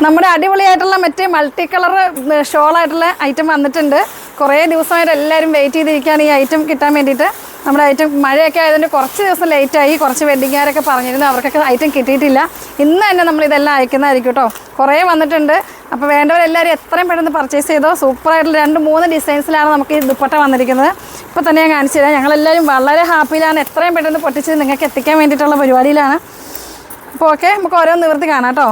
നമ്മുടെ അടിപൊളിയായിട്ടുള്ള മറ്റേ മൾട്ടി കളർ ഷോളായിട്ടുള്ള ഐറ്റം വന്നിട്ടുണ്ട്. കുറേ ദിവസമായിട്ട് എല്ലാവരും വെയിറ്റ് ചെയ്തിരിക്കുകയാണ് ഈ ഐറ്റം കിട്ടാൻ വേണ്ടിയിട്ട്. നമ്മുടെ ഐറ്റം മഴയൊക്കെ ആയതുകൊണ്ട് കുറച്ച് ദിവസം ലേറ്റായി. കുറച്ച് വെഡിങ്ങുകാരൊക്കെ പറഞ്ഞിരുന്നു, അവർക്കൊക്കെ ഐറ്റം കിട്ടിയിട്ടില്ല. ഇന്ന് തന്നെ നമ്മളിതെല്ലാം അയക്കുന്നതായിരിക്കും കേട്ടോ. കുറേ വന്നിട്ടുണ്ട്. അപ്പോൾ വേണ്ടവരെല്ലാവരും എത്രയും പെട്ടെന്ന് പർച്ചേസ് ചെയ്തോ. സൂപ്പറായിട്ടുള്ള 2-3 ഡിസൈൻസിലാണ് നമുക്ക് ഈ ദുപ്പട്ട വന്നിരിക്കുന്നത്. ഇപ്പോൾ തന്നെ ഞാൻ കാണിച്ചു തരാം. ഞങ്ങളെല്ലാവരും വളരെ ഹാപ്പിയിലാണ്. എത്രയും പെട്ടെന്ന് പൊട്ടിച്ച് നിങ്ങൾക്ക് എത്തിക്കാൻ വേണ്ടിയിട്ടുള്ള പരിപാടിയിലാണ്. അപ്പോൾ ഓക്കെ, നമുക്ക് ഓരോ നിവൃത്തി കാണാം കേട്ടോ.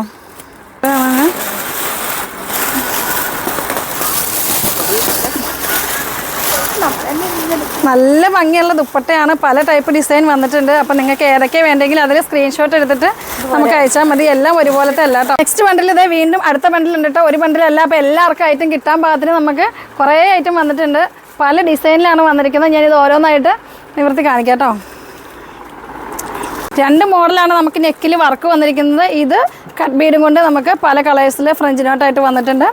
നല്ല ഭംഗിയുള്ള ദുപ്പട്ടയാണ്. പല ടൈപ്പ് ഡിസൈൻ വന്നിട്ടുണ്ട്. അപ്പം നിങ്ങൾക്ക് ഏതൊക്കെ വേണ്ടെങ്കിൽ അതിൽ സ്ക്രീൻഷോട്ട് എടുത്തിട്ട് നമുക്ക് അയച്ചാൽ മതി. എല്ലാം ഒരുപോലത്തെ അല്ല കേട്ടോ. നെക്സ്റ്റ് ബണ്ടിൽ ഇതേ വീണ്ടും അടുത്ത ബണ്ടിലുണ്ട് കേട്ടോ. ഒരു ബണ്ടിലല്ല. അപ്പോൾ എല്ലാവർക്കും ഐറ്റം കിട്ടാൻ പാകത്തിന് നമുക്ക് കുറേ ഐറ്റം വന്നിട്ടുണ്ട്. പല ഡിസൈനിലാണ് വന്നിരിക്കുന്നത്. ഞാനിത് ഓരോന്നായിട്ട് നിവർത്തി കാണിക്കാം കേട്ടോ. 2 മോഡലാണ് നമുക്ക് നെക്കിൽ വർക്ക് വന്നിരിക്കുന്നത്. ഇത് കട്ട് ബീഡും കൊണ്ട് നമുക്ക് പല കളേഴ്സിൽ ഫ്രഞ്ച് നോട്ടായിട്ട് വന്നിട്ടുണ്ട്.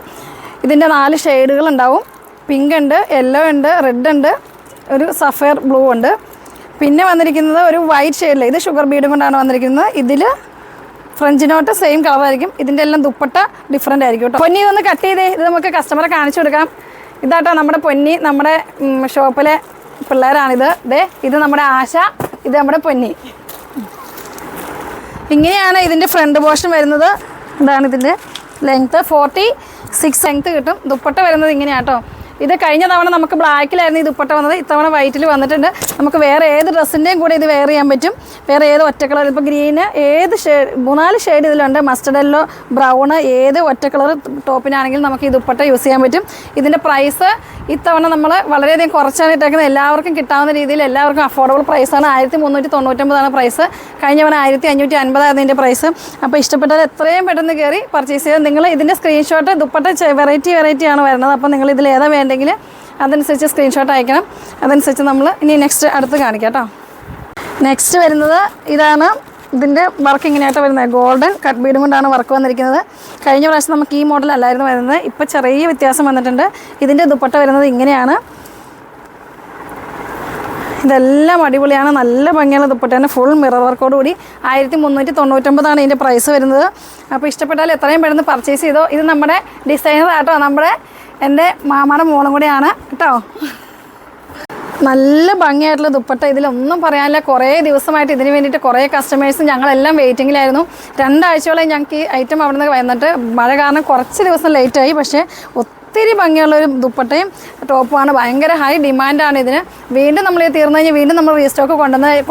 ഇതിൻ്റെ 4 ഷെയ്ഡുകൾ ഉണ്ടാവും. പിങ്ക് ഉണ്ട്, യെല്ലോ ഉണ്ട്, റെഡ് ഉണ്ട്, ഒരു സഫയർ ബ്ലൂ ഉണ്ട്. പിന്നെ വന്നിരിക്കുന്നത് ഒരു വൈറ്റ് ഷെയ്ഡിൽ, ഇത് ഷുഗർ ബീഡും കൊണ്ടാണ് വന്നിരിക്കുന്നത്. ഇതിൽ ഫ്രഞ്ച് നോട്ട് സെയിം കളറായിരിക്കും. ഇതിൻ്റെ എല്ലാം ദുപ്പട്ട ഡിഫറെൻ്റ് ആയിരിക്കും കേട്ടോ. പൊന്നി ഒന്ന് കട്ട് ചെയ്തേ. ഇത് നമുക്ക് കസ്റ്റമറെ കാണിച്ചു കൊടുക്കാം. ഇതാട്ടോ നമ്മുടെ പൊന്നി. നമ്മുടെ ഷോപ്പിലെ പിള്ളേരാണിത്. ഇത് നമ്മുടെ ആശ, ഇത് നമ്മുടെ പൊന്നി. ഇങ്ങനെയാണ് ഇതിൻ്റെ ഫ്രണ്ട് പോർഷൻ വരുന്നത്. ഇതാണ് ഇതിൻ്റെ ലെങ്ത്ത്. 46 ലെങ്ത്ത് കിട്ടും. ദുപ്പട്ട വരുന്നത് ഇങ്ങനെയാട്ടോ. ഇത് കഴിഞ്ഞ തവണ നമുക്ക് ബ്ലാക്കിലായിരുന്നു ഈ ദുപ്പട്ട വന്നത്. ഇത്തവണ വൈറ്റിൽ വന്നിട്ടുണ്ട്. നമുക്ക് വേറെ ഏത് ഡ്രസ്സിൻ്റെയും കൂടെ ഇത് വെയർ ചെയ്യാൻ പറ്റും. വേറെ ഏത് ഒറ്റ കളർ, ഇപ്പോൾ ഗ്രീന്, ഏത് ഷെയ്ഡ് 3-4 ഷെയ്ഡ് ഇതിലുണ്ട്. മസ്റ്റർഡ് യെല്ലോ, ബ്രൗണ്, ഏത് ഒറ്റ കളർ ടോപ്പിനാണെങ്കിലും നമുക്ക് ഈ ദുപ്പട്ട യൂസ് ചെയ്യാൻ പറ്റും. ഇതിൻ്റെ പ്രൈസ് ഇത്തവണ നമ്മൾ വളരെയധികം കുറച്ചാണ് ഇട്ടേക്കുന്നത്. എല്ലാവർക്കും കിട്ടാവുന്ന രീതിയിൽ എല്ലാവർക്കും അഫോർഡബിൾ പ്രൈസാണ്. 1399 പ്രൈസ്. കഴിഞ്ഞവണ് 1550 ആയിരുന്നു ഇതിൻ്റെ പ്രൈസ്. അപ്പോൾ ഇഷ്ടപ്പെട്ടാൽ എത്രയും പെട്ടെന്ന് കയറി പർച്ചേസ് ചെയ്ത് നിങ്ങൾ ഇതിൻ്റെ സ്ക്രീൻഷോട്ട്, ദുപ്പട്ട വെറൈറ്റിയാണ് വരുന്നത്. അപ്പോൾ നിങ്ങൾ ഇതിൽ ഏതാ വേണ്ടെങ്കിൽ അതനുസരിച്ച് സ്ക്രീൻഷോട്ട് അയക്കണം. അതനുസരിച്ച് നമ്മൾ ഇനി നെക്സ്റ്റ് അടുത്ത് കാണിക്കാം കേട്ടോ. നെക്സ്റ്റ് വരുന്നത് ഇതാണ്. ഇതിൻ്റെ വർക്ക് ഇങ്ങനെയായിട്ട് വരുന്നത്. ഗോൾഡൻ കട്ട് ബീഡും കൊണ്ടാണ് വർക്ക് വന്നിരിക്കുന്നത്. കഴിഞ്ഞ പ്രാവശ്യം നമുക്ക് ഈ മോഡലല്ലായിരുന്നു വരുന്നത്. ഇപ്പോൾ ചെറിയ വ്യത്യാസം വന്നിട്ടുണ്ട്. ഇതിൻ്റെ ദുപ്പട്ട വരുന്നത് ഇങ്ങനെയാണ്. ഇതെല്ലാം അടിപൊളിയാണ്. നല്ല ഭംഗിയുള്ള ദുപ്പട്ടയാണ്. ഫുൾ മിറർ വർക്കോട് കൂടി 1399 ഇതിൻ്റെ പ്രൈസ് വരുന്നത്. അപ്പോൾ ഇഷ്ടപ്പെട്ടാൽ എത്രയും പെട്ടെന്ന് പർച്ചേസ് ചെയ്തോ. ഇത് നമ്മുടെ ഡിസൈനർ ആട്ടോ. എൻ്റെ മാമയുടെ മോളും കൂടെയാണ് കേട്ടോ. നല്ല ഭംഗിയായിട്ടുള്ള ദുപ്പട്ട. ഇതിലൊന്നും പറയാനില്ല. കുറേ ദിവസമായിട്ട് ഇതിന് വേണ്ടിയിട്ട് കുറേ കസ്റ്റമേഴ്സും ഞങ്ങളെല്ലാം വെയിറ്റിങ്ങിലായിരുന്നു. 2 ആഴ്ചയോളം ഞങ്ങൾക്ക് ഈ ഐറ്റം അവിടെ നിന്ന് വന്നിട്ട് മഴ കാരണം കുറച്ച് ദിവസം ലേറ്റായി. പക്ഷേ ഒത്തിരി ഭംഗിയുള്ളൊരു ദുപ്പട്ടയും ടോപ്പുമാണ്. ഭയങ്കര ഹൈ ഡിമാൻഡാണ് ഇതിന്. വീണ്ടും നമ്മൾ തീർന്നു കഴിഞ്ഞാൽ വീണ്ടും നമ്മൾ റീസ്റ്റോക്ക്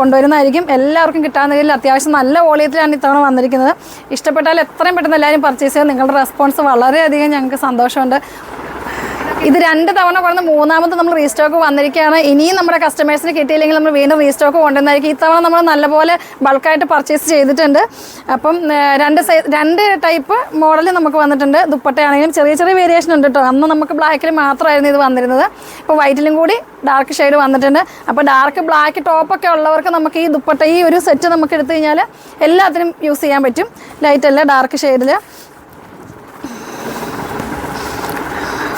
കൊണ്ടുവരുന്നതായിരിക്കും. എല്ലാവർക്കും കിട്ടാവുന്ന രീതിയിൽ അത്യാവശ്യം നല്ല വോളിയത്തിലാണ് ഇത്തവണ വന്നിരിക്കുന്നത്. ഇഷ്ടപ്പെട്ടാൽ എത്രയും പെട്ടെന്ന് എല്ലാവരും പർച്ചേസ് ചെയ്യുക. നിങ്ങളുടെ റെസ്പോൺസ് വളരെയധികം ഞങ്ങൾക്ക് സന്തോഷമുണ്ട്. ഇത് 2 തവണ കൊണ്ടുവന്ന് 3ാമത് നമ്മൾ റീസ്റ്റോക്ക് വന്നിരിക്കുകയാണ്. ഇനിയും നമ്മുടെ കസ്റ്റമേഴ്സിന് കിട്ടിയില്ലെങ്കിൽ നമ്മൾ വീണ്ടും റീസ്റ്റോക്ക് കൊണ്ടുവന്നായിരിക്കും. ഇത്തവണ നമ്മൾ നല്ലപോലെ ബൾക്കായിട്ട് പർച്ചേസ് ചെയ്തിട്ടുണ്ട്. അപ്പം 2 ടൈപ്പ് മോഡൽ നമുക്ക് വന്നിട്ടുണ്ട്. ദുപ്പട്ടയാണെങ്കിലും ചെറിയ ചെറിയ വേരിയേഷൻ ഉണ്ട് കേട്ടോ. അന്ന് നമുക്ക് ബ്ലാക്കിൽ മാത്രമായിരുന്നു ഇത് വന്നിരുന്നത്. ഇപ്പോൾ വൈറ്റിലും കൂടി ഡാർക്ക് ഷെയ്ഡ് വന്നിട്ടുണ്ട്. അപ്പോൾ ഡാർക്ക് ബ്ലാക്ക് ടോപ്പൊക്കെ ഉള്ളവർക്ക് നമുക്ക് ഈ ദുപ്പട്ട, ഈ ഒരു സെറ്റ് നമുക്ക് എടുത്തു കഴിഞ്ഞാൽ എല്ലാത്തിനും യൂസ് ചെയ്യാൻ പറ്റും. ലൈറ്റല്ല, ഡാർക്ക് ഷെയ്ഡിൽ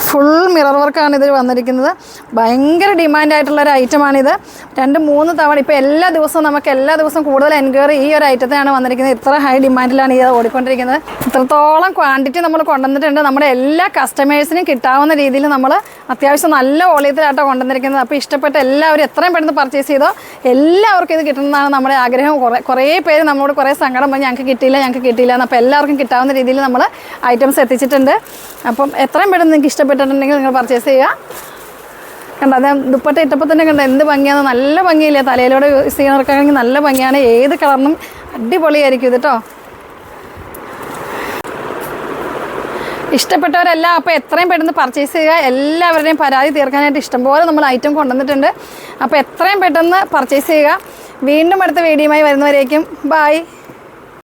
ഫുൾ മിറർ വർക്കാണ് ഇതിൽ വന്നിരിക്കുന്നത്. ഭയങ്കര ഡിമാൻഡായിട്ടുള്ളൊരു ഐറ്റമാണിത്. 2-3 തവണ ഇപ്പോൾ എല്ലാ ദിവസവും കൂടുതൽ എൻക്വയറി ഈ ഒരു ഐറ്റത്തിനാണ് വന്നിരിക്കുന്നത്. ഇത്ര ഹൈ ഡിമാൻഡിലാണ് ഇത് ഓടിക്കൊണ്ടിരിക്കുന്നത്. ഇത്രത്തോളം ക്വാണ്ടിറ്റി നമ്മൾ കൊണ്ടുവന്നിട്ടുണ്ട്. നമ്മുടെ എല്ലാ കസ്റ്റമേഴ്സിനും കിട്ടാവുന്ന രീതിയിൽ നമ്മൾ അത്യാവശ്യം നല്ല വോളിയത്തിലാട്ടോ കൊണ്ടുവന്നിരിക്കുന്നത്. അപ്പോൾ ഇഷ്ടപ്പെട്ട എല്ലാവരും എത്രയും പെട്ടെന്ന് പർച്ചേസ് ചെയ്തോ. എല്ലാവർക്കും ഇത് കിട്ടുന്നതാണ് നമ്മുടെ ആഗ്രഹം. കുറേ പേര് നമ്മളോട് കുറേ സങ്കടം പറഞ്ഞ് ഞങ്ങൾക്ക് കിട്ടിയില്ല എന്ന്. അപ്പോൾ എല്ലാവർക്കും കിട്ടാവുന്ന രീതിയിൽ നമ്മൾ ഐറ്റംസ് എത്തിച്ചിട്ടുണ്ട്. അപ്പം എത്രയും പെട്ടെന്ന് നിങ്ങൾക്ക് ഇഷ്ടപ്പെട്ടിട്ടുണ്ടെങ്കിൽ നിങ്ങൾ പർച്ചേസ് ചെയ്യുക. കണ്ടോ, അത് ദുപ്പട്ട ഇട്ടപ്പോൾ തന്നെ കണ്ടോ എന്ത് ഭംഗിയാണ്. നല്ല ഭംഗിയില്ലേ. തലയിലൂടെ യൂസ് ചെയ്യുന്നവർക്കാണെങ്കിൽ നല്ല ഭംഗിയാണ്. ഏത് കളറിനും അടിപൊളിയായിരിക്കും ഇത് കേട്ടോ. ഇഷ്ടപ്പെട്ടവരെല്ലാം അപ്പോൾ എത്രയും പെട്ടെന്ന് പർച്ചേസ് ചെയ്യുക. എല്ലാവരുടെയും പരാതി തീർക്കാനായിട്ട് ഇഷ്ടംപോലെ നമ്മൾ ഐറ്റം കൊണ്ടുവന്നിട്ടുണ്ട്. അപ്പോൾ എത്രയും പെട്ടെന്ന് പർച്ചേസ് ചെയ്യുക. വീണ്ടും അടുത്ത വീഡിയോയുമായി വരുന്നവരേക്കും ബൈ.